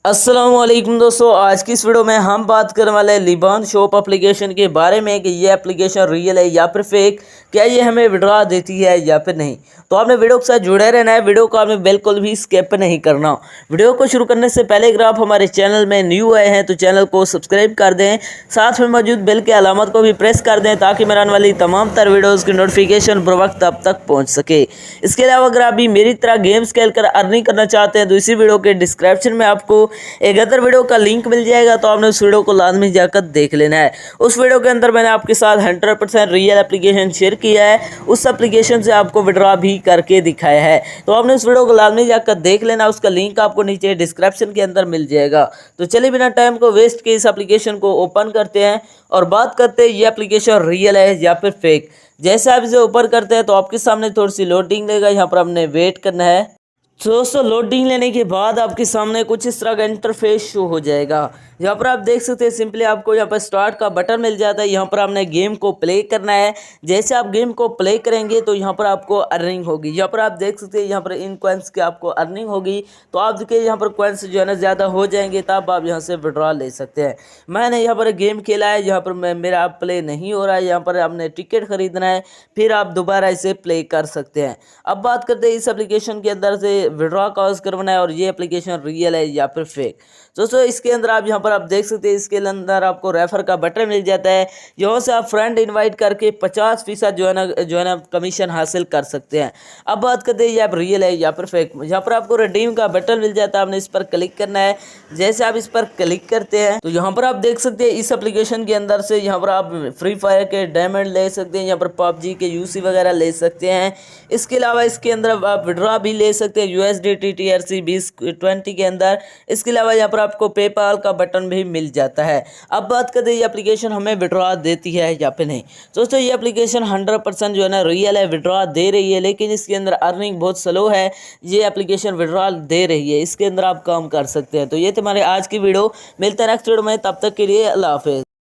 अस्सलामुअलैकुम दोस्तों, आज की इस वीडियो में हम बात करने वाले हैं लिबान शॉप एप्लीकेशन के बारे में कि ये एप्लीकेशन रियल है या फिर फेक, क्या ये हमें विड्रॉ देती है या फिर नहीं। तो आपने वीडियो के साथ जुड़े रहना है, वीडियो को आपने बिल्कुल भी स्किप नहीं करना। वीडियो को शुरू करने से पहले अगर आप हमारे चैनल में न्यू आए हैं तो चैनल को सब्सक्राइब कर दें, साथ में मौजूद बेल के अलामत को भी प्रेस कर दें ताकि मेरे आने वाली तमाम तर वीडियोज़ की नोटिफिकेशन बर वक्त अब तक पहुँच सके। इसके अलावा अगर आप भी मेरी तरह गेम्स खेल कर अर्निंग करना चाहते हैं तो इसी वीडियो के डिस्क्रिप्शन में आपको एक अदर वीडियो का लिंक मिल जाएगा, तो आपने उस वीडियो को लाजमी जाकर देख लेना है। उस वीडियो के अंदर मैंने आपके साथ 100% रियल एप्लीकेशन शेयर किया है, उस एप्लीकेशन से आपको विड्रॉ भी करके दिखाया है। तो आपने उस वीडियो को लाजमी जाकर देख लेना, उसका लिंक आपको नीचे डिस्क्रिप्शन के अंदर मिल जाएगा। तो चलिए बिना टाइम को वेस्ट किए इस एप्लीकेशन को ओपन करते हैं और बात करते हैं ये एप्लीकेशन रियल है या फिर फेक। जैसे आप इसे ओपन करते हैं तो आपके सामने थोड़ी सी लोडिंग लेगा, यहाँ पर हमने वेट करना है। तो दोस्तों लोडिंग लेने के बाद आपके सामने कुछ इस तरह का इंटरफेस शो हो जाएगा। यहाँ पर आप देख सकते हैं सिंपली आपको यहाँ पर स्टार्ट का बटन मिल जाता है, यहाँ पर आपने गेम को प्ले करना है। जैसे आप गेम को प्ले करेंगे तो यहाँ पर आपको अर्निंग होगी। यहाँ पर आप देख सकते हैं यहाँ पर इन कॉइन्स की आपको अर्निंग होगी। तो आप देखिए यहाँ पर कॉइन्स जो है ना ज़्यादा हो जाएंगे तब आप यहाँ से विड्रॉ ले सकते हैं। मैंने यहाँ पर गेम खेला है, यहाँ पर मेरा प्ले नहीं हो रहा है, यहाँ पर आपने टिकट खरीदना है, फिर आप दोबारा इसे प्ले कर सकते हैं। अब बात करते हैं इस एप्लीकेशन के अंदर से विड्रॉ कॉज करवाना है और ये एप्लीकेशन रियल है या फिर फेक। दोस्तों इसके अंदर आप यहाँ पर आप देख सकते हैं, इसके अंदर आपको रेफर का बटन मिल जाता है। यहाँ से आप फ्रेंड इनवाइट करके 50% जो है ना कमीशन हासिल कर सकते हैं। अब बात करते हैं ये आप रियल है या फिर फेक। यहाँ पर आपको रिडीम का बटन मिल जाता है, आपने इस पर क्लिक करना है। जैसे आप इस पर क्लिक करते हैं तो यहाँ पर आप देख सकते हैं इस एप्लीकेशन के अंदर से यहाँ पर आप फ्री फायर के डायमंड ले सकते हैं, यहाँ पर पबजी के यूसी वगैरह ले सकते हैं। इसके अलावा इसके अंदर आप विड्रॉ भी ले सकते हैं USDT TRC 2020 के अंदर। इसके अलावा यहाँ पर आपको पेपाल का बटन भी मिल जाता है। अब बात करते हैं ये एप्लीकेशन हमें विड्रॉ देती है या फिर नहीं। दोस्तों ये एप्लीकेशन 100% जो है ना रियल है, विड्रॉ दे रही है, लेकिन इसके अंदर अर्निंग बहुत स्लो है। ये एप्लीकेशन विड्रॉ दे रही है, इसके अंदर आप काम कर सकते हैं। तो ये तुम्हारे आज की वीडियो, मिलते हैं नेक्स्ट वीडियो में, तब तक के लिए अल्लाह हाफिज़।